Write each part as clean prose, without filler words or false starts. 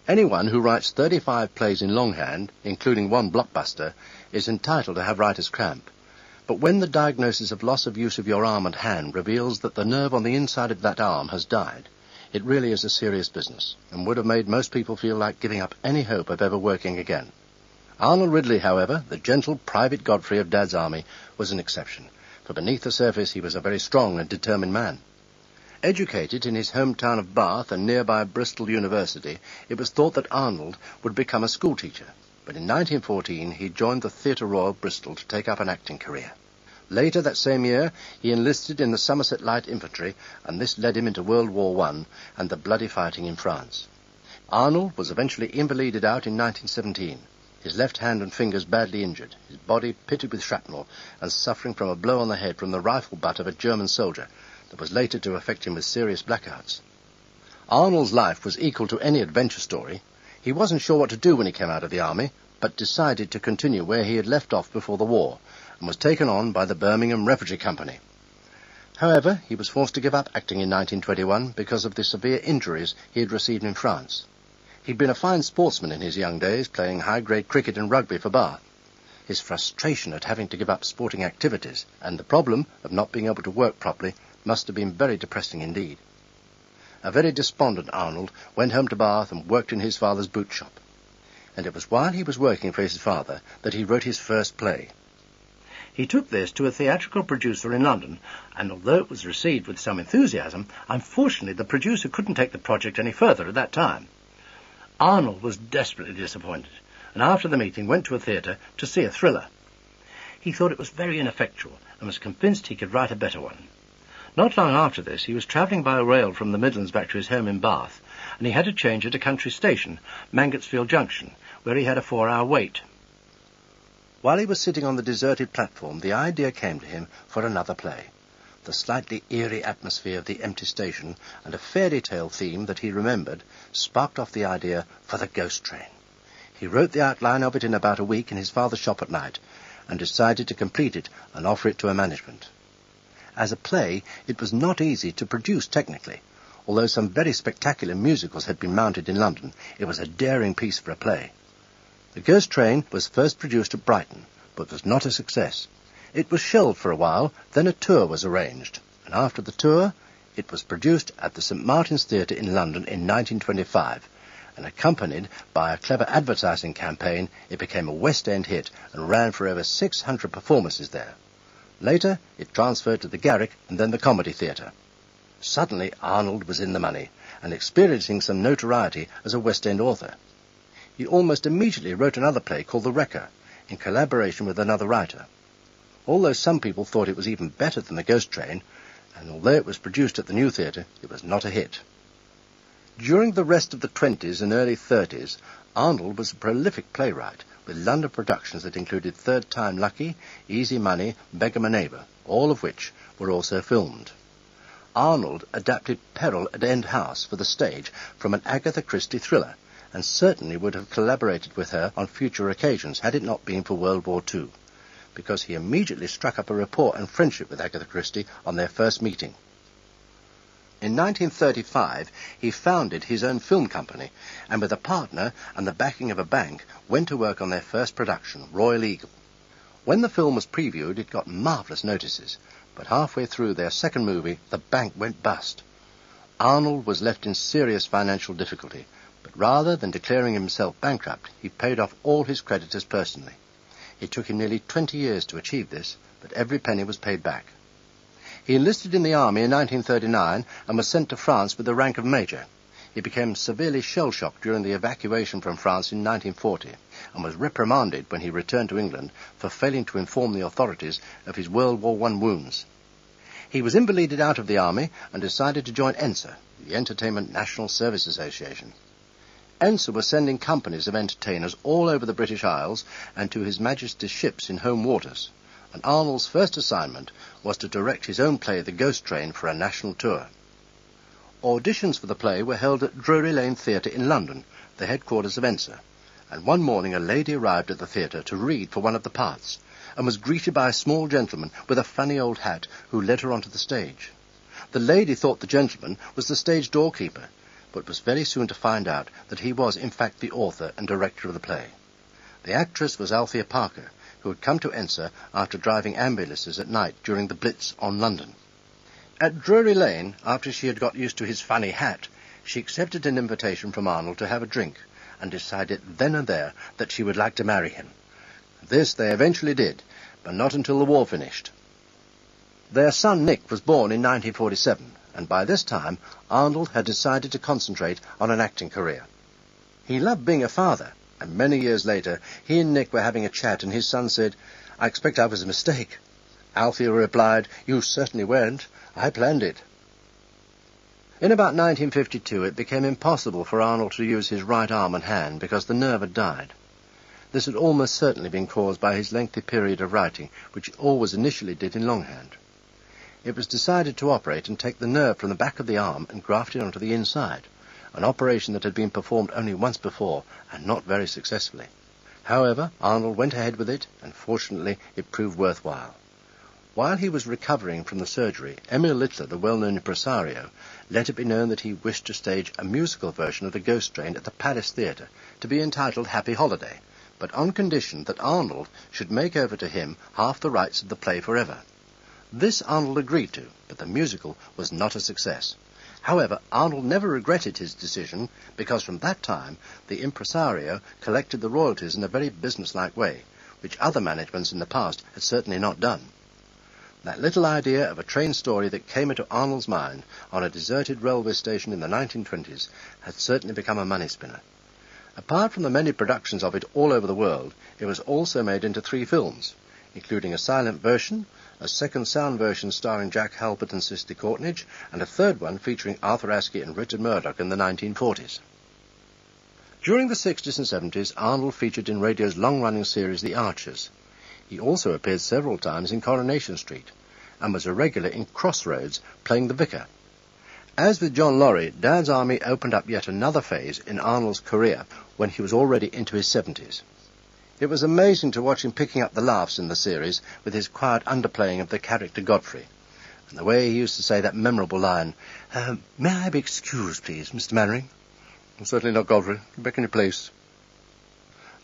Anyone who writes 35 plays in longhand, including one blockbuster, is entitled to have writer's cramp. But when the diagnosis of loss of use of your arm and hand reveals that the nerve on the inside of that arm has died, it really is a serious business, and would have made most people feel like giving up any hope of ever working again. Arnold Ridley, however, the gentle private Godfrey of Dad's army, was an exception, for beneath the surface he was a very strong and determined man. Educated in his hometown of Bath and nearby Bristol University, it was thought that Arnold would become a schoolteacher, but in 1914 he joined the Theatre Royal Bristol to take up an acting career. Later that same year, he enlisted in the Somerset Light Infantry, and this led him into World War I and the bloody fighting in France. Arnold was eventually invalided out in 1917, his left hand and fingers badly injured, his body pitted with shrapnel, and suffering from a blow on the head from the rifle butt of a German soldier that was later to affect him with serious blackouts. Arnold's life was equal to any adventure story. He wasn't sure what to do when he came out of the army, but decided to continue where he had left off before the war, and was taken on by the Birmingham Refugee Company. However, he was forced to give up acting in 1921 because of the severe injuries he had received in France. He'd been a fine sportsman in his young days, playing high-grade cricket and rugby for Bath. His frustration at having to give up sporting activities and the problem of not being able to work properly must have been very depressing indeed. A very despondent Arnold went home to Bath and worked in his father's boot shop. And it was while he was working for his father that he wrote his first play. He took this to a theatrical producer in London, and although it was received with some enthusiasm, unfortunately the producer couldn't take the project any further at that time. Arnold was desperately disappointed, and after the meeting went to a theatre to see a thriller. He thought it was very ineffectual, and was convinced he could write a better one. Not long after this, he was travelling by rail from the Midlands back to his home in Bath, and he had to change at a country station, Mangotsfield Junction, where he had a 4-hour wait. While he was sitting on the deserted platform, the idea came to him for another play. The slightly eerie atmosphere of the empty station and a fairy tale theme that he remembered sparked off the idea for the Ghost Train. He wrote the outline of it in about a week in his father's shop at night, and decided to complete it and offer it to a management. As a play, it was not easy to produce technically. Although some very spectacular musicals had been mounted in London, it was a daring piece for a play. The Ghost Train was first produced at Brighton, but was not a success. It was shelved for a while, then a tour was arranged, and after the tour, it was produced at the St. Martin's Theatre in London in 1925, and accompanied by a clever advertising campaign, it became a West End hit and ran for over 600 performances there. Later, it transferred to the Garrick and then the Comedy Theatre. Suddenly, Arnold was in the money, and experiencing some notoriety as a West End author. He almost immediately wrote another play called The Wrecker, in collaboration with another writer. Although some people thought it was even better than The Ghost Train, and although it was produced at the New Theatre, it was not a hit. During the rest of the 20s and early 30s, Arnold was a prolific playwright, with London productions that included Third Time Lucky, Easy Money, Beggar My Neighbour, all of which were also filmed. Arnold adapted Peril at End House for the stage from an Agatha Christie thriller, and certainly would have collaborated with her on future occasions had it not been for World War II, because he immediately struck up a rapport and friendship with Agatha Christie on their first meeting. In 1935, he founded his own film company, and with a partner and the backing of a bank, went to work on their first production, Royal Eagle. When the film was previewed, it got marvellous notices, but halfway through their second movie, the bank went bust. Arnold was left in serious financial difficulty, but rather than declaring himself bankrupt, he paid off all his creditors personally. It took him nearly 20 years to achieve this, but every penny was paid back. He enlisted in the army in 1939 and was sent to France with the rank of major. He became severely shell-shocked during the evacuation from France in 1940 and was reprimanded when he returned to England for failing to inform the authorities of his World War I wounds. He was invalided out of the army and decided to join ENSA, the Entertainment National Service Association. ENSA was sending companies of entertainers all over the British Isles and to His Majesty's ships in home waters, and Arnold's first assignment was to direct his own play The Ghost Train for a national tour. Auditions for the play were held at Drury Lane Theatre in London, the headquarters of ENSA, and one morning a lady arrived at the theatre to read for one of the parts, and was greeted by a small gentleman with a funny old hat who led her onto the stage. The lady thought the gentleman was the stage doorkeeper, but was very soon to find out that he was in fact the author and director of the play. The actress was Althea Parker, who had come to Enser after driving ambulances at night during the Blitz on London. At Drury Lane, after she had got used to his funny hat, she accepted an invitation from Arnold to have a drink, and decided then and there that she would like to marry him. This they eventually did, but not until the war finished. Their son Nick was born in 1947, and by this time Arnold had decided to concentrate on an acting career. He loved being a father, and many years later he and Nick were having a chat, and his son said, "I expect I was a mistake." Althea replied, "You certainly weren't. I planned it." In about 1952 it became impossible for Arnold to use his right arm and hand because the nerve had died. This had almost certainly been caused by his lengthy period of writing, which he always initially did in longhand. It was decided to operate and take the nerve from the back of the arm and graft it onto the inside, an operation that had been performed only once before and not very successfully. However, Arnold went ahead with it, and fortunately it proved worthwhile. While he was recovering from the surgery, Emil Littler, the well-known impresario, let it be known that he wished to stage a musical version of The Ghost Train at the Palace Theatre, to be entitled Happy Holiday, but on condition that Arnold should make over to him half the rights of the play forever. This Arnold agreed to, but the musical was not a success. However, Arnold never regretted his decision, because from that time the impresario collected the royalties in a very businesslike way, which other managements in the past had certainly not done. That little idea of a train story that came into Arnold's mind on a deserted railway station in the 1920s had certainly become a money spinner. Apart from the many productions of it all over the world, it was also made into 3 films, including a silent version, a second sound version starring Jack Halpert and Sister Courtnage, and a third one featuring Arthur Askey and Richard Murdoch in the 1940s. During the 60s and 70s, Arnold featured in radio's long-running series The Archers. He also appeared several times in Coronation Street, and was a regular in Crossroads, playing the vicar. As with John Laurie, Dad's Army opened up yet another phase in Arnold's career when he was already into his 70s. It was amazing to watch him picking up the laughs in the series with his quiet underplaying of the character Godfrey, and the way he used to say that memorable line, "May I be excused, please, Mr. Mannering?" "Certainly not, Godfrey. Back in your place."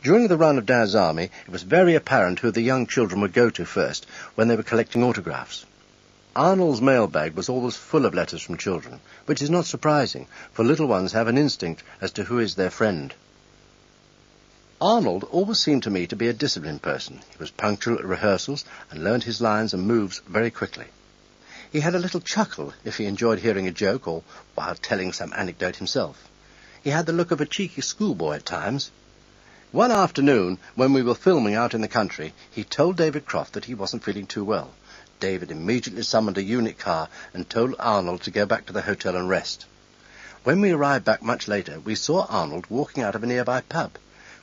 During the run of Dad's Army, it was very apparent who the young children would go to first when they were collecting autographs. Arnold's mailbag was always full of letters from children, which is not surprising, for little ones have an instinct as to who is their friend. Arnold always seemed to me to be a disciplined person. He was punctual at rehearsals and learned his lines and moves very quickly. He had a little chuckle if he enjoyed hearing a joke or while telling some anecdote himself. He had the look of a cheeky schoolboy at times. One afternoon, when we were filming out in the country, he told David Croft that he wasn't feeling too well. David immediately summoned a unit car and told Arnold to go back to the hotel and rest. When we arrived back much later, we saw Arnold walking out of a nearby pub.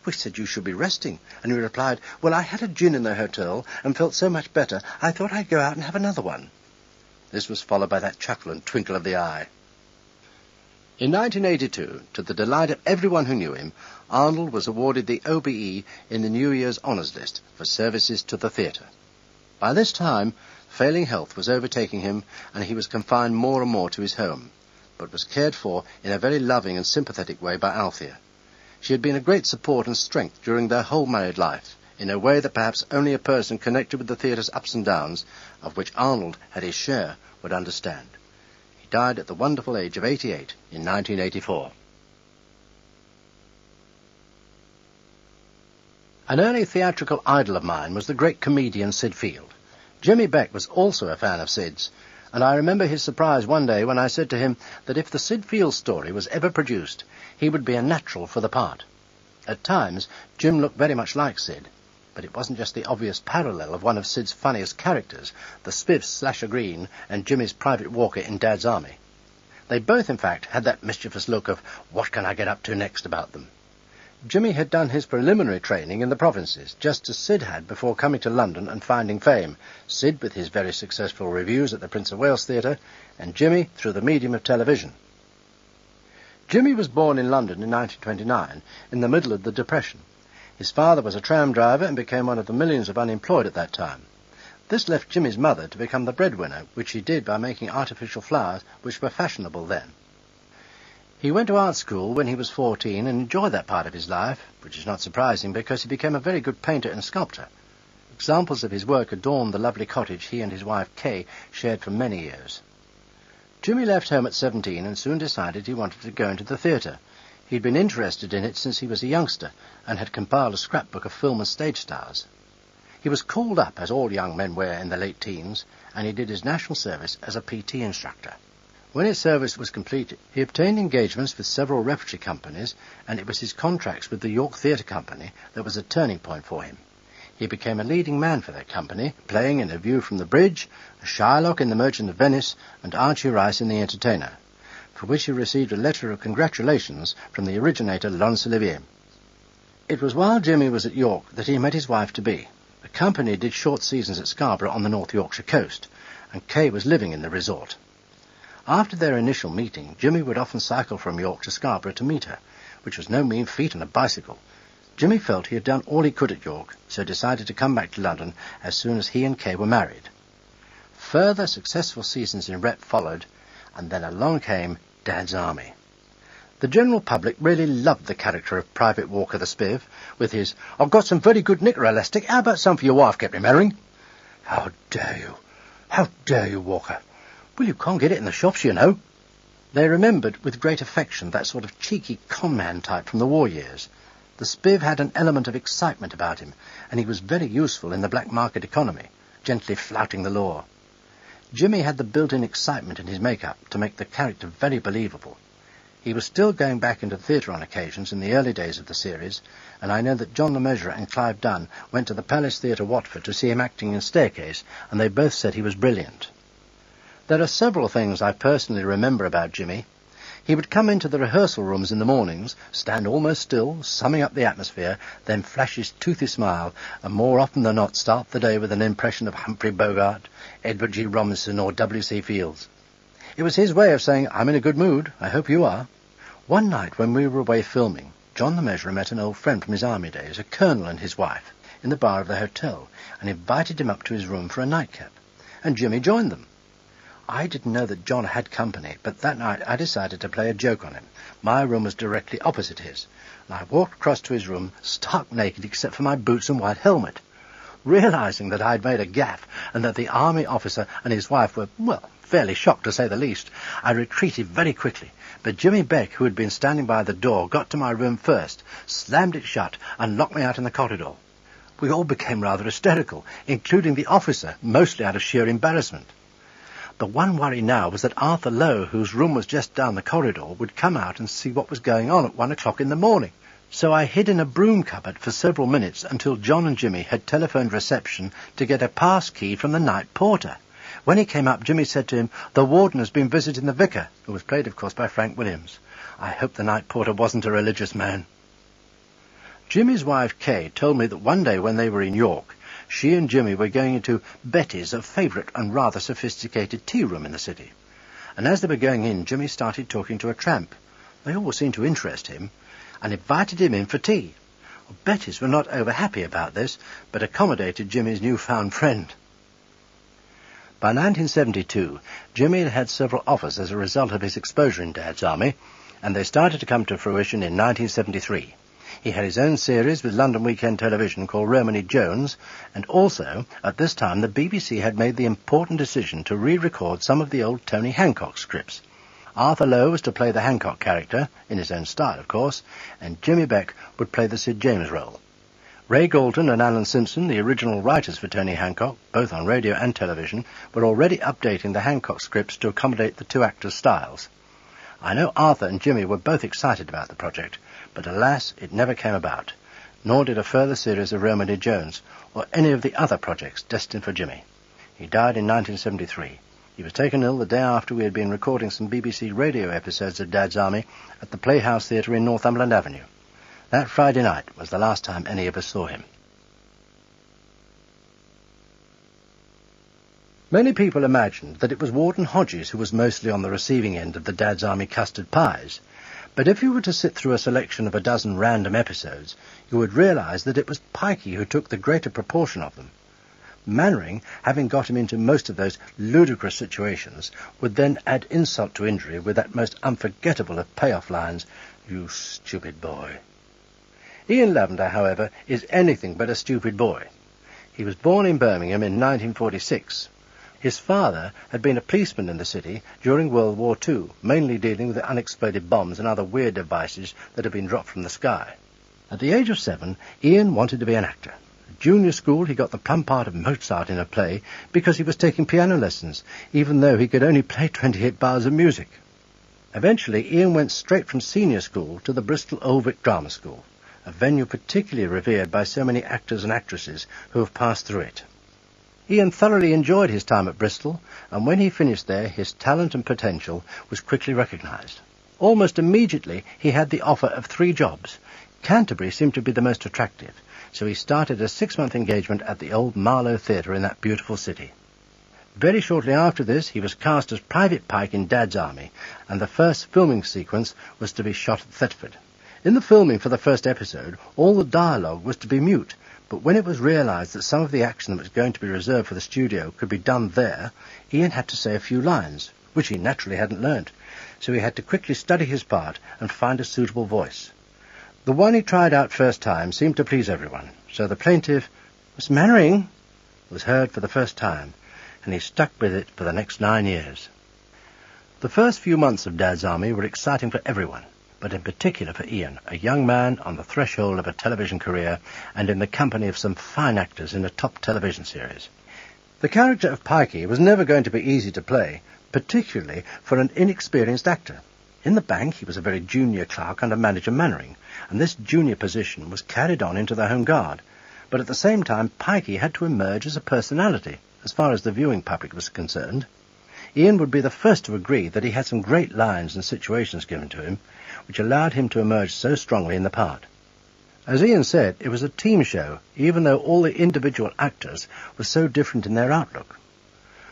We said, "You should be resting," and he replied, "Well, I had a gin in the hotel and felt so much better, I thought I'd go out and have another one." This was followed by that chuckle and twinkle of the eye. In 1982, to the delight of everyone who knew him, Arnold was awarded the OBE in the New Year's Honours List for services to the theatre. By this time, failing health was overtaking him, and he was confined more and more to his home, but was cared for in a very loving and sympathetic way by Althea. She had been a great support and strength during their whole married life, in a way that perhaps only a person connected with the theatre's ups and downs, of which Arnold had his share, would understand. He died at the wonderful age of 88 in 1984. An early theatrical idol of mine was the great comedian Sid Field. Jimmy Beck was also a fan of Sid's, and I remember his surprise one day when I said to him that if the Sid Field story was ever produced, he would be a natural for the part. At times, Jim looked very much like Sid, but it wasn't just the obvious parallel of one of Sid's funniest characters, the spiff Slasher Green and Jimmy's private walker in Dad's Army. They both, in fact, had that mischievous look of what can I get up to next about them. Jimmy had done his preliminary training in the provinces, just as Sid had before coming to London and finding fame, Sid with his very successful reviews at the Prince of Wales Theatre, and Jimmy through the medium of television. Jimmy was born in London in 1929, in the middle of the Depression. His father was a tram driver and became one of the millions of unemployed at that time. This left Jimmy's mother to become the breadwinner, which she did by making artificial flowers, which were fashionable then. He went to art school when he was 14 and enjoyed that part of his life, which is not surprising because he became a very good painter and sculptor. Examples of his work adorn the lovely cottage he and his wife Kay shared for many years. Jimmy left home at 17 and soon decided he wanted to go into the theatre. He'd been interested in it since he was a youngster and had compiled a scrapbook of film and stage stars. He was called up, as all young men were in the late teens, and he did his national service as a PT instructor. When his service was completed, he obtained engagements with several repertory companies, and it was his contracts with the York Theatre Company that was a turning point for him. He became a leading man for that company, playing in A View from the Bridge, Shylock in The Merchant of Venice, and Archie Rice in The Entertainer, for which he received a letter of congratulations from the originator, Laurence Olivier. It was while Jimmy was at York that he met his wife-to-be. The company did short seasons at Scarborough on the North Yorkshire coast, and Kay was living in the resort. After their initial meeting, Jimmy would often cycle from York to Scarborough to meet her, which was no mean feat on a bicycle. Jimmy felt he had done all he could at York, so decided to come back to London as soon as he and Kay were married. Further successful seasons in rep followed, and then along came Dad's Army. The general public really loved the character of Private Walker the Spiv, with his, "I've got some very good knicker elastic, how about some for your wife, Captain Mannering?" "How dare you? How dare you, Walker? Well, you can't get it in the shops, you know." They remembered with great affection that sort of cheeky con-man type from the war years. The Spiv had an element of excitement about him, and he was very useful in the black market economy, gently flouting the law. Jimmy had the built-in excitement in his make-up to make the character very believable. He was still going back into theatre on occasions in the early days of the series, and I know that John the Measurer and Clive Dunn went to the Palace Theatre, Watford, to see him acting in Staircase, and they both said he was brilliant. There are several things I personally remember about Jimmy. He would come into the rehearsal rooms in the mornings, stand almost still, summing up the atmosphere, then flash his toothy smile, and more often than not start the day with an impression of Humphrey Bogart, Edward G. Robinson, or W.C. Fields. It was his way of saying, "I'm in a good mood, I hope you are." One night when we were away filming, John the Measurer met an old friend from his army days, a colonel and his wife, in the bar of the hotel, and invited him up to his room for a nightcap, and Jimmy joined them. I didn't know that John had company, but that night I decided to play a joke on him. My room was directly opposite his, and I walked across to his room, stark naked except for my boots and white helmet. Realizing that I'd made a gaffe, and that the army officer and his wife were, well, fairly shocked to say the least, I retreated very quickly, but Jimmy Beck, who had been standing by the door, got to my room first, slammed it shut, and locked me out in the corridor. We all became rather hysterical, including the officer, mostly out of sheer embarrassment. The one worry now was that Arthur Lowe, whose room was just down the corridor, would come out and see what was going on at 1 o'clock in the morning. So I hid in a broom cupboard for several minutes until John and Jimmy had telephoned reception to get a pass key from the night porter. When he came up, Jimmy said to him, "The warden has been visiting the vicar," who was played, of course, by Frank Williams. I hope the night porter wasn't a religious man. Jimmy's wife, Kay, told me that one day when they were in York, she and Jimmy were going into Betty's, a favourite and rather sophisticated tea room in the city. And as they were going in, Jimmy started talking to a tramp. They always seemed to interest him, and invited him in for tea. Betty's were not over happy about this, but accommodated Jimmy's newfound friend. By 1972, Jimmy had had several offers as a result of his exposure in Dad's Army, and they started to come to fruition in 1973. He had his own series with London Weekend Television called Romany Jones, and also, at this time, the BBC had made the important decision to re-record some of the old Tony Hancock scripts. Arthur Lowe was to play the Hancock character, in his own style, of course, and Jimmy Beck would play the Sid James role. Ray Galton and Alan Simpson, the original writers for Tony Hancock, both on radio and television, were already updating the Hancock scripts to accommodate the two actors' styles. I know Arthur and Jimmy were both excited about the project, but alas, it never came about, nor did a further series of Romany Jones, or any of the other projects destined for Jimmy. He died in 1973. He was taken ill the day after we had been recording some BBC radio episodes of Dad's Army at the Playhouse Theatre in Northumberland Avenue. That Friday night was the last time any of us saw him. Many people imagined that it was Warden Hodges who was mostly on the receiving end of the Dad's Army custard pies, but if you were to sit through a selection of a dozen random episodes, you would realise that it was Pikey who took the greater proportion of them. Mannering, having got him into most of those ludicrous situations, would then add insult to injury with that most unforgettable of payoff lines, "You stupid boy." Ian Lavender, however, is anything but a stupid boy. He was born in Birmingham in 1946. His father had been a policeman in the city during World War II, mainly dealing with the unexploded bombs and other weird devices that had been dropped from the sky. At the age of 7, Ian wanted to be an actor. At junior school, he got the plum part of Mozart in a play because he was taking piano lessons, even though he could only play 28 bars of music. Eventually, Ian went straight from senior school to the Bristol Old Vic Drama School, a venue particularly revered by so many actors and actresses who have passed through it. Ian thoroughly enjoyed his time at Bristol, and when he finished there, his talent and potential was quickly recognised. Almost immediately, he had the offer of 3 jobs. Canterbury seemed to be the most attractive, so he started a 6-month engagement at the old Marlow Theatre in that beautiful city. Very shortly after this, he was cast as Private Pike in Dad's Army, and the first filming sequence was to be shot at Thetford. In the filming for the first episode, all the dialogue was to be mute, but when it was realised that some of the action that was going to be reserved for the studio could be done there, Ian had to say a few lines, which he naturally hadn't learnt, so he had to quickly study his part and find a suitable voice. The one he tried out first time seemed to please everyone, so the plaintive, "Miss Mannering," was heard for the first time, and he stuck with it for the next 9 years. The first few months of Dad's Army were exciting for everyone, but in particular for Ian, a young man on the threshold of a television career and in the company of some fine actors in a top television series. The character of Pikey was never going to be easy to play, particularly for an inexperienced actor. In the bank he was a very junior clerk under Manager Mannering, and this junior position was carried on into the Home Guard, but at the same time Pikey had to emerge as a personality, as far as the viewing public was concerned. Ian would be the first to agree that he had some great lines and situations given to him, which allowed him to emerge so strongly in the part. As Ian said, it was a team show, even though all the individual actors were so different in their outlook.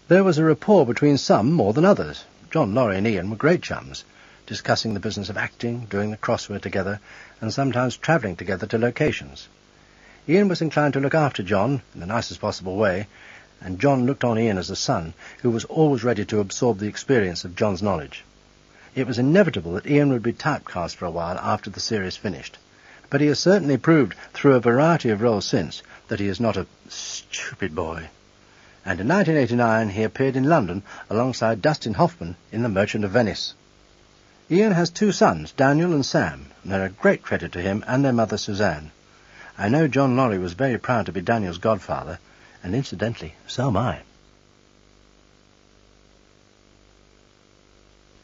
There was a rapport between some more than others. John Laurie and Ian were great chums, discussing the business of acting, doing the crossword together, and sometimes travelling together to locations. Ian was inclined to look after John in the nicest possible way, and John looked on Ian as a son who was always ready to absorb the experience of John's knowledge. It was inevitable that Ian would be typecast for a while after the series finished, but he has certainly proved through a variety of roles since that he is not a stupid boy. And in 1989 he appeared in London alongside Dustin Hoffman in The Merchant of Venice. Ian has 2 sons, Daniel and Sam, and they're a great credit to him and their mother Suzanne. I know John Laurie was very proud to be Daniel's godfather, and incidentally, so am I.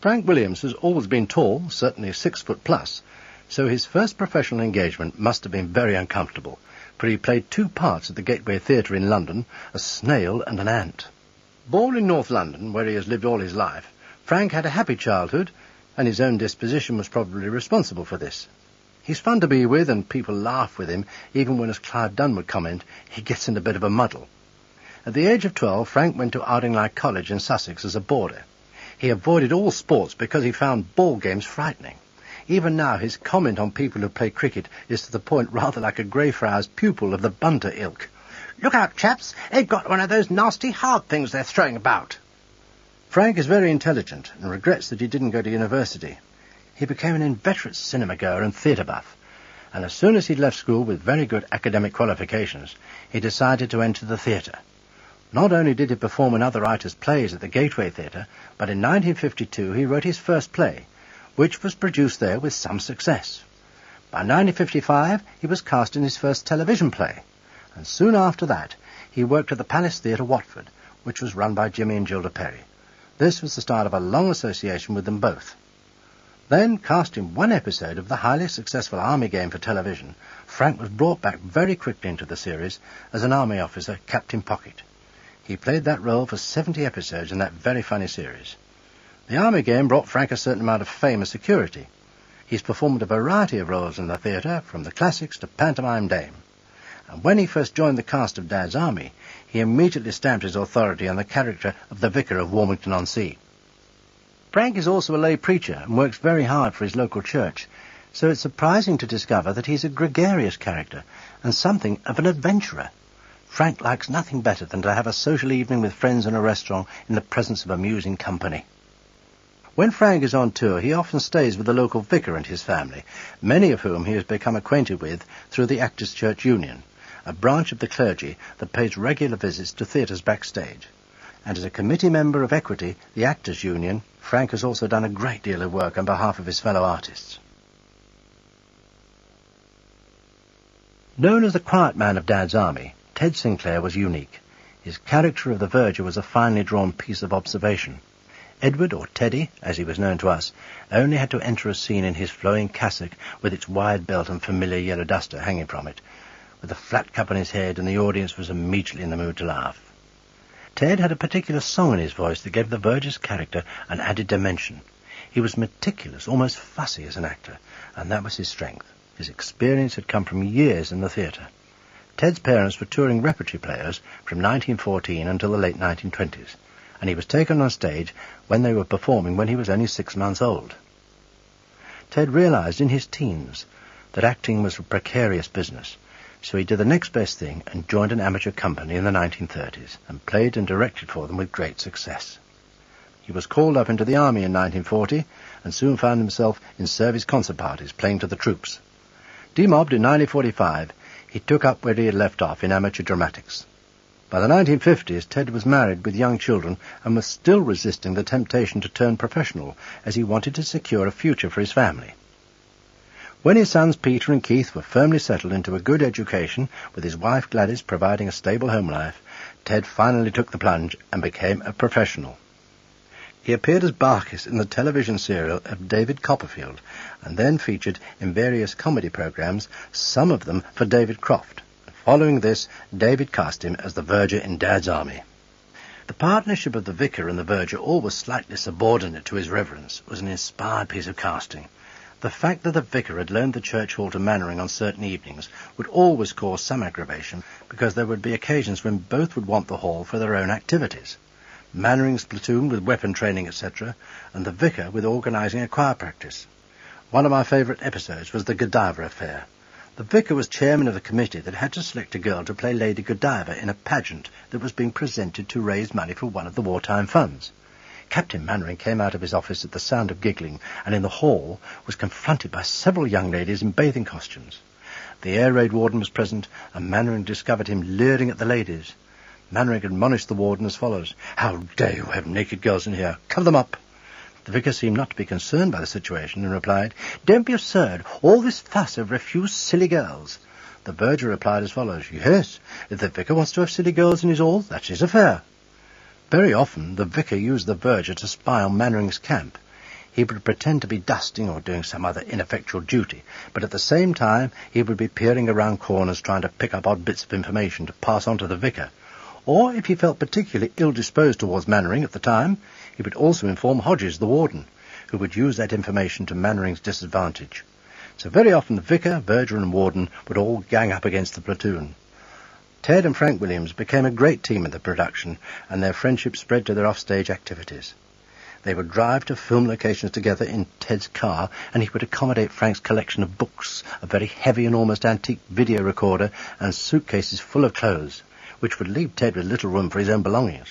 Frank Williams has always been tall, certainly 6 foot plus, so his first professional engagement must have been very uncomfortable, for he played 2 parts at the Gateway Theatre in London, a snail and an ant. Born in North London, where he has lived all his life, Frank had a happy childhood, and his own disposition was probably responsible for this. He's fun to be with, and people laugh with him, even when, as Clive Dunn would comment, he gets in a bit of a muddle. At the age of 12, Frank went to Ardingly College in Sussex as a boarder. He avoided all sports because he found ball games frightening. Even now, his comment on people who play cricket is to the point rather like a Greyfriars pupil of the bunter ilk. "Look out, chaps, they've got one of those nasty hard things they're throwing about." Frank is very intelligent and regrets that he didn't go to university. He became an inveterate cinema-goer and theatre buff, and as soon as he'd left school with very good academic qualifications, he decided to enter the theatre. Not only did he perform in other writers' plays at the Gateway Theatre, but in 1952 he wrote his first play, which was produced there with some success. By 1955 he was cast in his first television play, and soon after that he worked at the Palace Theatre, Watford, which was run by Jimmy and Gilda Perry. This was the start of a long association with them both. Then, cast in 1 episode of the highly successful Army game for television, Frank was brought back very quickly into the series as an Army officer, Captain Pocket. He played that role for 70 episodes in that very funny series. The Army game brought Frank a certain amount of fame and security. He's performed a variety of roles in the theatre, from the classics to pantomime dame. And when he first joined the cast of Dad's Army, he immediately stamped his authority on the character of the Vicar of Warmington-on-Sea. Frank is also a lay preacher and works very hard for his local church, so it's surprising to discover that he's a gregarious character and something of an adventurer. Frank likes nothing better than to have a social evening with friends in a restaurant in the presence of amusing company. When Frank is on tour, he often stays with the local vicar and his family, many of whom he has become acquainted with through the Actors' Church Union, a branch of the clergy that pays regular visits to theatres backstage. And as a committee member of Equity, the Actors' Union, Frank has also done a great deal of work on behalf of his fellow artists. Known as the quiet man of Dad's army, Ted Sinclair was unique. His character of the verger was a finely drawn piece of observation. Edward, or Teddy, as he was known to us, only had to enter a scene in his flowing cassock with its wide belt and familiar yellow duster hanging from it, with a flat cap on his head, and the audience was immediately in the mood to laugh. Ted had a particular song in his voice that gave the verger's character an added dimension. He was meticulous, almost fussy as an actor, and that was his strength. His experience had come from years in the theatre. Ted's parents were touring repertory players from 1914 until the late 1920s, and he was taken on stage when they were performing when he was only 6 months old. Ted realized in his teens that acting was a precarious business, so he did the next best thing and joined an amateur company in the 1930s and played and directed for them with great success. He was called up into the army in 1940 and soon found himself in service concert parties playing to the troops. Demobbed in 1945, he took up where he had left off in amateur dramatics. By the 1950s, Ted was married with young children and was still resisting the temptation to turn professional, as he wanted to secure a future for his family. When his sons Peter and Keith were firmly settled into a good education, with his wife Gladys providing a stable home life, Ted finally took the plunge and became a professional. He appeared as Barkis in the television serial of David Copperfield, and then featured in various comedy programs, some of them for David Croft. Following this, David cast him as the verger in Dad's army. The partnership of the vicar and the verger, always slightly subordinate to his reverence, was an inspired piece of casting. The fact that the vicar had loaned the church hall to Mannering on certain evenings would always cause some aggravation, because there would be occasions when both would want the hall for their own activities. Mannering's platoon with weapon training, etc., and the vicar with organising a choir practice. One of my favourite episodes was the Godiva affair. The vicar was chairman of the committee that had to select a girl to play Lady Godiva in a pageant that was being presented to raise money for one of the wartime funds. Captain Mannering came out of his office at the sound of giggling, and in the hall was confronted by several young ladies in bathing costumes. The air raid warden was present, and Mannering discovered him leering at the ladies. Mannering admonished the warden as follows: "How dare you have naked girls in here? Cover them up!" The vicar seemed not to be concerned by the situation and replied, "Don't be absurd. All this fuss over a few silly girls." The verger replied as follows: "Yes, if the vicar wants to have silly girls in his hall, that's his affair." Very often the vicar used the verger to spy on Mannering's camp. He would pretend to be dusting or doing some other ineffectual duty, but at the same time he would be peering around corners trying to pick up odd bits of information to pass on to the vicar. Or, if he felt particularly ill-disposed towards Mannering at the time, he would also inform Hodges, the warden, who would use that information to Mannering's disadvantage. So very often the vicar, verger and warden would all gang up against the platoon. Ted and Frank Williams became a great team in the production, and their friendship spread to their offstage activities. They would drive to film locations together in Ted's car, and he would accommodate Frank's collection of books, a very heavy and almost antique video recorder, and suitcases full of clothes, which would leave Ted with little room for his own belongings.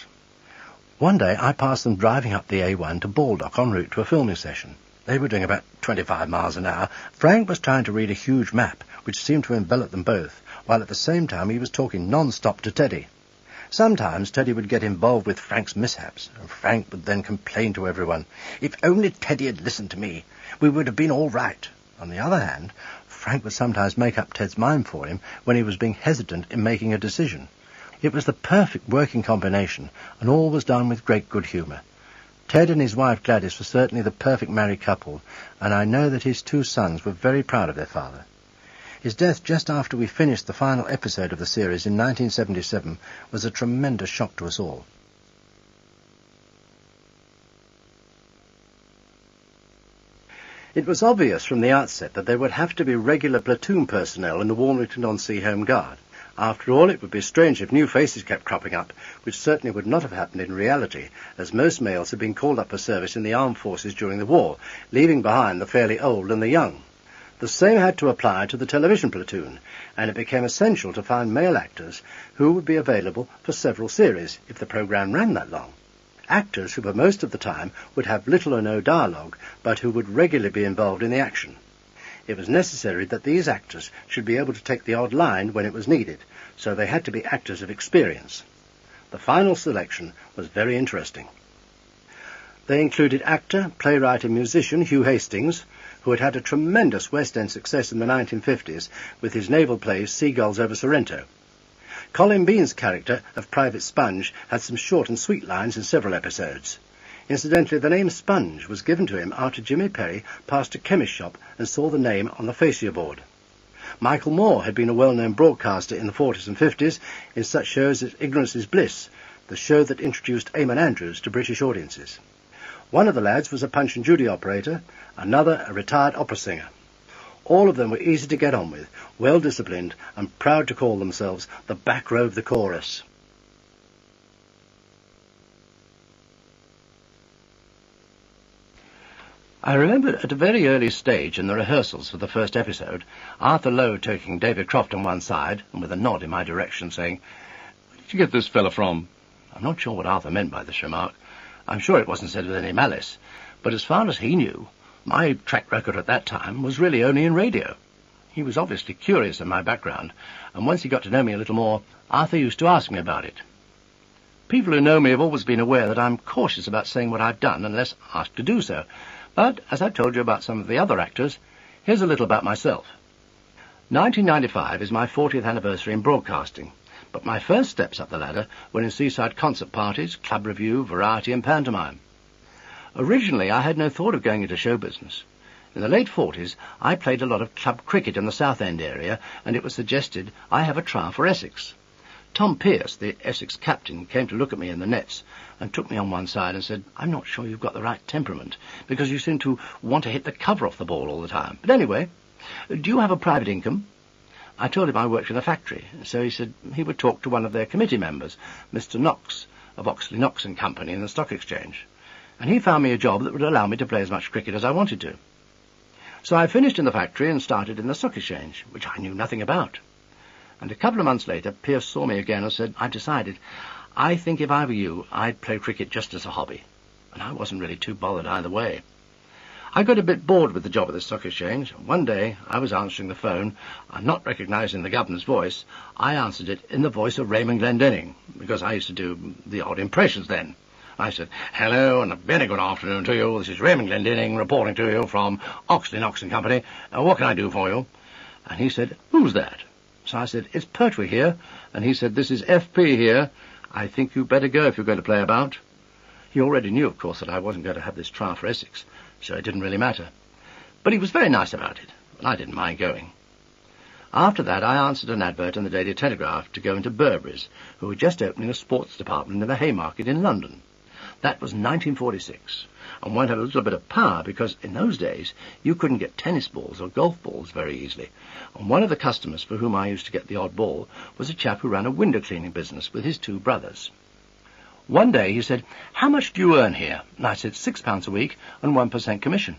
One day I passed them driving up the A1 to Baldock en route to a filming session. They were doing about 25 miles an hour. Frank was trying to read a huge map, which seemed to envelop them both, while at the same time he was talking non-stop to Teddy. Sometimes Teddy would get involved with Frank's mishaps, and Frank would then complain to everyone, "If only Teddy had listened to me, we would have been all right." On the other hand, Frank would sometimes make up Ted's mind for him when he was being hesitant in making a decision. It was the perfect working combination, and all was done with great good humour. Ted and his wife Gladys were certainly the perfect married couple, and I know that his 2 sons were very proud of their father. His death just after we finished the final episode of the series in 1977 was a tremendous shock to us all. It was obvious from the outset that there would have to be regular platoon personnel in the Warmington-on-Sea Home Guard. After all, it would be strange if new faces kept cropping up, which certainly would not have happened in reality, as most males had been called up for service in the armed forces during the war, leaving behind the fairly old and the young. The same had to apply to the television platoon, and it became essential to find male actors who would be available for several series if the programme ran that long. Actors who for most of the time would have little or no dialogue, but who would regularly be involved in the action. It was necessary that these actors should be able to take the odd line when it was needed, so they had to be actors of experience. The final selection was very interesting. They included actor, playwright and musician Hugh Hastings, who had had a tremendous West End success in the 1950s with his naval plays Seagulls over Sorrento. Colin Bean's character of Private Sponge had some short and sweet lines in several episodes. Incidentally, the name Sponge was given to him after Jimmy Perry passed a chemist shop and saw the name on the fascia board. Michael Moore had been a well-known broadcaster in the 40s and 50s in such shows as Ignorance is Bliss, the show that introduced Eamon Andrews to British audiences. One of the lads was a Punch and Judy operator, another a retired opera singer. All of them were easy to get on with, well-disciplined, and proud to call themselves the back row of the chorus. I remember at a very early stage in the rehearsals for the first episode, Arthur Lowe taking David Croft on one side, and with a nod in my direction saying, "Where did you get this fella from?" I'm not sure what Arthur meant by this remark. I'm sure it wasn't said with any malice, but as far as he knew, my track record at that time was really only in radio. He was obviously curious of my background, and once he got to know me a little more, Arthur used to ask me about it. People who know me have always been aware that I'm cautious about saying what I've done unless asked to do so. But, as I've told you about some of the other actors, here's a little about myself. 1995 is my 40th anniversary in broadcasting, but my first steps up the ladder were in seaside concert parties, club review, variety and pantomime. Originally, I had no thought of going into show business. In the late 40s, I played a lot of club cricket in the South End area, and it was suggested I have a trial for Essex. Tom Pearce, the Essex captain, came to look at me in the nets and took me on one side and said, "I'm not sure you've got the right temperament, because you seem to want to hit the cover off the ball all the time. But anyway, do you have a private income?" I told him I worked in a factory, so he said he would talk to one of their committee members, Mr. Knox, of Oxley, Knox and Company in the Stock Exchange, and he found me a job that would allow me to play as much cricket as I wanted to. So I finished in the factory and started in the Stock Exchange, which I knew nothing about. And a couple of months later, Pearce saw me again and said, "I've decided, I think if I were you, I'd play cricket just as a hobby." And I wasn't really too bothered either way. I got a bit bored with the job at the Stock Exchange. One day, I was answering the phone, and not recognising the governor's voice, I answered it in the voice of Raymond Glendinning, because I used to do the odd impressions then. I said, "Hello, and a very good afternoon to you. This is Raymond Glendinning reporting to you from Oxley, Knox and Company. What can I do for you?" And he said, "Who's that?" So I said, "It's Pertwee here." And he said, "This is FP here. I think you'd better go if you're going to play about." He already knew, of course, that I wasn't going to have this trial for Essex, so it didn't really matter. But he was very nice about it, and I didn't mind going. After that, I answered an advert in the Daily Telegraph to go into Burberry's, who were just opening a sports department in the Haymarket in London. That was 1946, and one had a little bit of power because in those days you couldn't get tennis balls or golf balls very easily, and one of the customers for whom I used to get the odd ball was a chap who ran a window cleaning business with his two brothers. One day he said, "How much do you earn here?" And I said, £6 a week and 1% commission.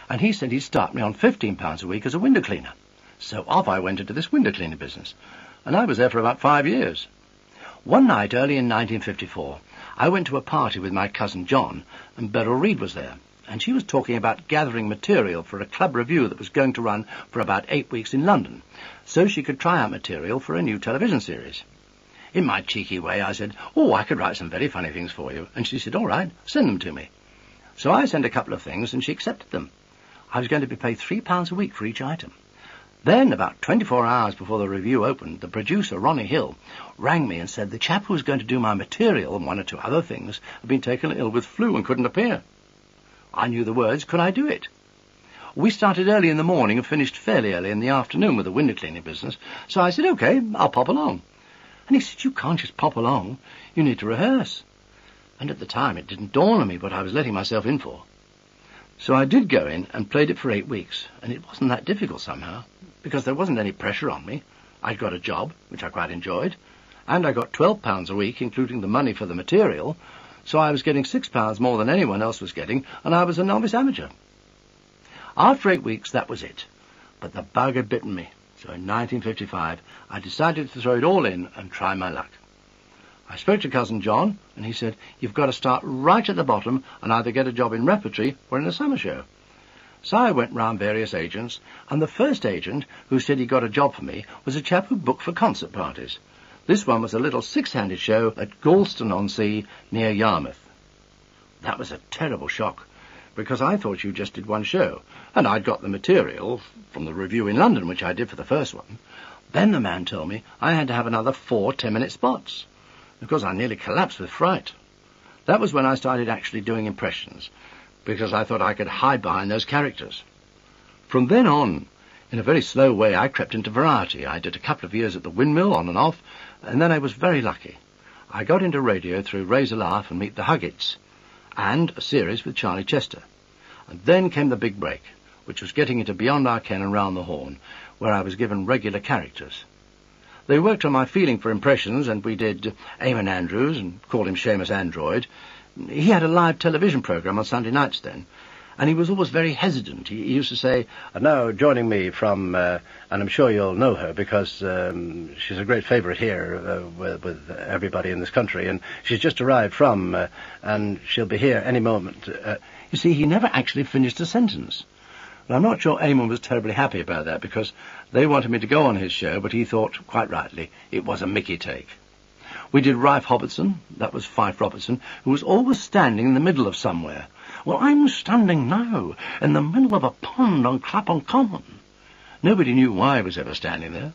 And he said he'd start me on £15 a week as a window cleaner. So off I went into this window cleaning business, and I was there for about 5 years. One night early in 1954, I went to a party with my cousin John, and Beryl Reid was there, and she was talking about gathering material for a club review that was going to run for about 8 weeks in London, so she could try out material for a new television series. In my cheeky way, I said, "Oh, I could write some very funny things for you." And she said, "All right, send them to me." So I sent a couple of things, and she accepted them. I was going to be paid £3 a week for each item. Then, about 24 hours before the review opened, the producer, Ronnie Hill, rang me and said the chap who was going to do my material and one or two other things had been taken ill with flu and couldn't appear. I knew the words, could I do it? We started early in the morning and finished fairly early in the afternoon with the window cleaning business, so I said, "OK, I'll pop along." And he said, "You can't just pop along, you need to rehearse." And at the time it didn't dawn on me what I was letting myself in for. So I did go in and played it for 8 weeks, and it wasn't that difficult somehow, because there wasn't any pressure on me. I'd got a job, which I quite enjoyed, and I got £12 a week, including the money for the material, so I was getting £6 more than anyone else was getting, and I was a novice amateur. After 8 weeks, that was it. But the bug had bitten me, so in 1955 I decided to throw it all in and try my luck. I spoke to Cousin John, and he said, "You've got to start right at the bottom and either get a job in repertory or in a summer show." So I went round various agents, and the first agent who said he got a job for me was a chap who booked for concert parties. This one was a little six-handed show at Galston-on-Sea near Yarmouth. That was a terrible shock, because I thought you just did one show, and I'd got the material from the review in London, which I did for the first one. Then the man told me I had to have another 4 10-minute spots. Of course, I nearly collapsed with fright. That was when I started actually doing impressions, because I thought I could hide behind those characters. From then on, in a very slow way, I crept into variety. I did a couple of years at the Windmill, on and off, and then I was very lucky. I got into radio through Raise a Laugh and Meet the Huggets, and a series with Charlie Chester. And then came the big break, which was getting into Beyond Our Ken and Round the Horn, where I was given regular characters. They worked on my feeling for impressions, and we did Eamon Andrews and called him Seamus Android. He had a live television programme on Sunday nights then, and he was always very hesitant. He used to say, "Now joining me from, and I'm sure you'll know her because she's a great favourite here with everybody in this country, and she's just arrived from, and she'll be here any moment." You see, he never actually finished a sentence. And I'm not sure Eamon was terribly happy about that, because they wanted me to go on his show, but he thought, quite rightly, it was a Mickey take. We did Rife Hobbartson, that was Fife Robertson, who was always standing in the middle of somewhere. "Well, I'm standing now in the middle of a pond on Clapham Common." Nobody knew why he was ever standing there.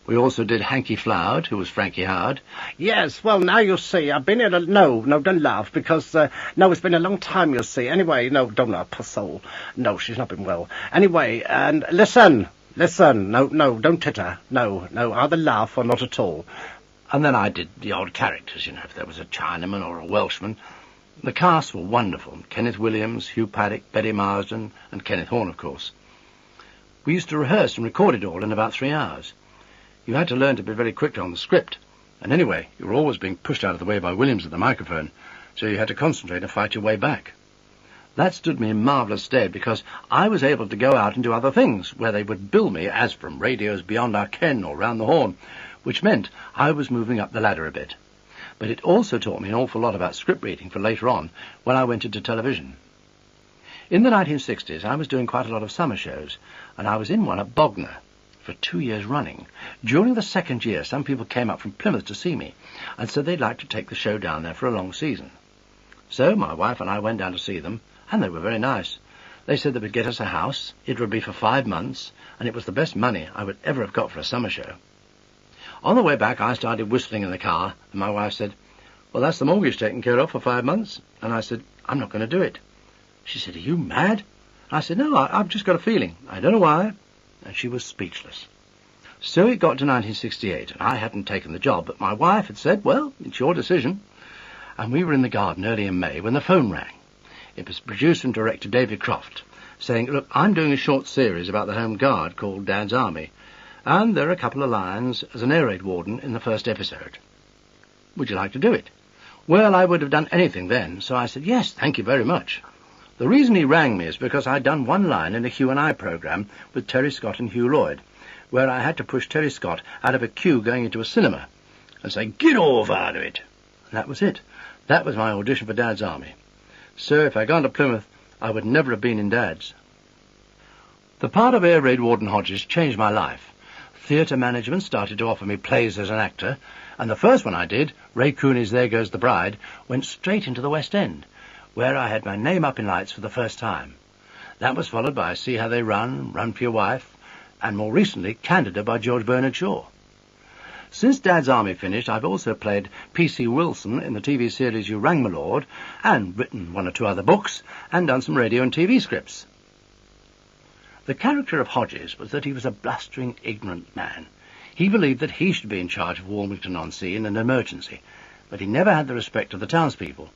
We also did Hanky Floud, who was Frankie Howard. "Yes, well, now you see, I've been here no, don't laugh, because, no, it's been a long time, you see. Anyway, no, don't laugh, poor soul. No, she's not been well. Anyway, and listen, no, don't titter. No, either laugh or not at all." And then I did the odd characters, you know, if there was a Chinaman or a Welshman. The cast were wonderful. Kenneth Williams, Hugh Paddock, Betty Marsden, and Kenneth Horne, of course. We used to rehearse and record it all in about 3 hours. You had to learn to be very quick on the script, and anyway, you were always being pushed out of the way by Williams at the microphone, so you had to concentrate and fight your way back. That stood me in marvellous stead, because I was able to go out and do other things, where they would bill me as from radios Beyond Our Ken or Round the Horn, which meant I was moving up the ladder a bit. But it also taught me an awful lot about script reading for later on, when I went into television. In the 1960s, I was doing quite a lot of summer shows, and I was in one at Bognor for 2 years running. During the second year, some people came up from Plymouth to see me, and said they'd like to take the show down there for a long season. So my wife and I went down to see them, and they were very nice. They said they would get us a house, it would be for 5 months, and it was the best money I would ever have got for a summer show. On the way back, I started whistling in the car, and my wife said, "Well, that's the mortgage taken care of for 5 months." And I said, "I'm not going to do it." She said, "Are you mad?" I said, "No, I've just got a feeling. I don't know why." And she was speechless. So it got to 1968, and I hadn't taken the job, but my wife had said, "Well, it's your decision." And we were in the garden early in May when the phone rang. It was producer and director David Croft, saying, "Look, I'm doing a short series about the Home Guard called Dad's Army, and there are a couple of lines as an air raid warden in the first episode. Would you like to do it?" Well, I would have done anything then, so I said, "Yes, thank you very much." The reason he rang me is because I'd done one line in a Hugh and I programme with Terry Scott and Hugh Lloyd, where I had to push Terry Scott out of a queue going into a cinema and say, "Get off out of it." And that was it. That was my audition for Dad's Army. So if I'd gone to Plymouth, I would never have been in Dad's. The part of Air Raid Warden Hodges changed my life. Theatre management started to offer me plays as an actor, and the first one I did, Ray Cooney's There Goes the Bride, went straight into the West End, where I had my name up in lights for the first time. That was followed by See How They Run, Run for Your Wife, and more recently, Candida by George Bernard Shaw. Since Dad's Army finished, I've also played P.C. Wilson in the TV series You Rang My Lord, and written 1 or 2 other books, and done some radio and TV scripts. The character of Hodges was that he was a blustering, ignorant man. He believed that he should be in charge of Walmington-on-Sea in an emergency, but he never had the respect of the townspeople.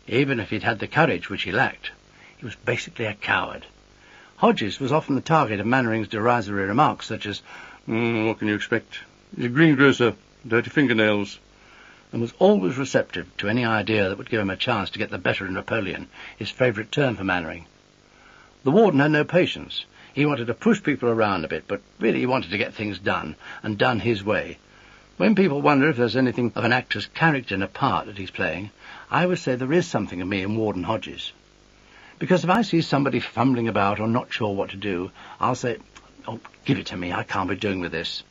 Even if he'd had the courage which he lacked, he was basically a coward. Hodges was often the target of Mannering's derisory remarks, such as, "What can you expect? He's a greengrocer, dirty fingernails," and was always receptive to any idea that would give him a chance to get the better of Napoleon, his favourite term for Mannering. The warden had no patience. He wanted to push people around a bit, but really he wanted to get things done, and done his way. When people wonder if there's anything of an actor's character in a part that he's playing, I always say there is something of me in Warden Hodges. Because if I see somebody fumbling about or not sure what to do, I'll say, "Oh, give it to me, I can't be doing with this."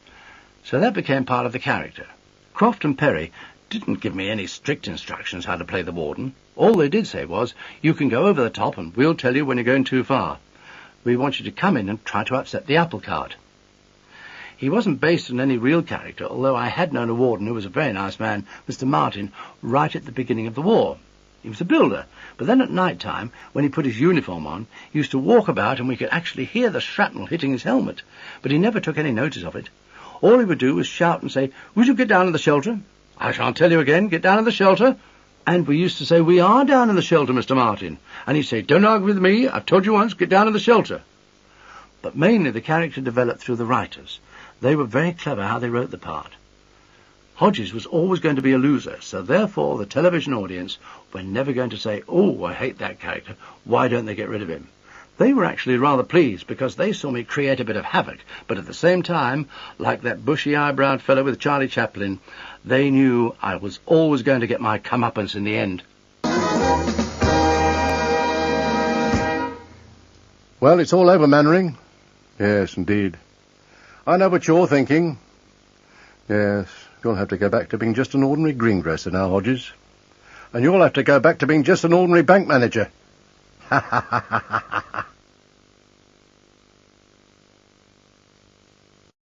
So that became part of the character. Croft and Perry didn't give me any strict instructions how to play the warden. All they did say was, "You can go over the top and we'll tell you when you're going too far. We want you to come in and try to upset the apple cart." He wasn't based on any real character, although I had known a warden who was a very nice man, Mr. Martin, right at the beginning of the war. He was a builder, but then at night time, when he put his uniform on, he used to walk about and we could actually hear the shrapnel hitting his helmet, but he never took any notice of it. All he would do was shout and say, "Would you get down in the shelter?" "I shan't tell you again, get down in the shelter." And we used to say, "We are down in the shelter, Mr. Martin." And he'd say, "Don't argue with me, I've told you once, get down in the shelter." But mainly the character developed through the writers. They were very clever how they wrote the part. Hodges was always going to be a loser, so therefore the television audience were never going to say, "Oh, I hate that character, why don't they get rid of him?" They were actually rather pleased because they saw me create a bit of havoc, but at the same time, like that bushy-eyebrow fellow with Charlie Chaplin, they knew I was always going to get my comeuppance in the end. Well, it's all over, Mannering. Yes, indeed. I know what you're thinking. Yes, you'll have to go back to being just an ordinary greengrocer now, Hodges. And you'll have to go back to being just an ordinary bank manager. Ha ha ha ha ha ha.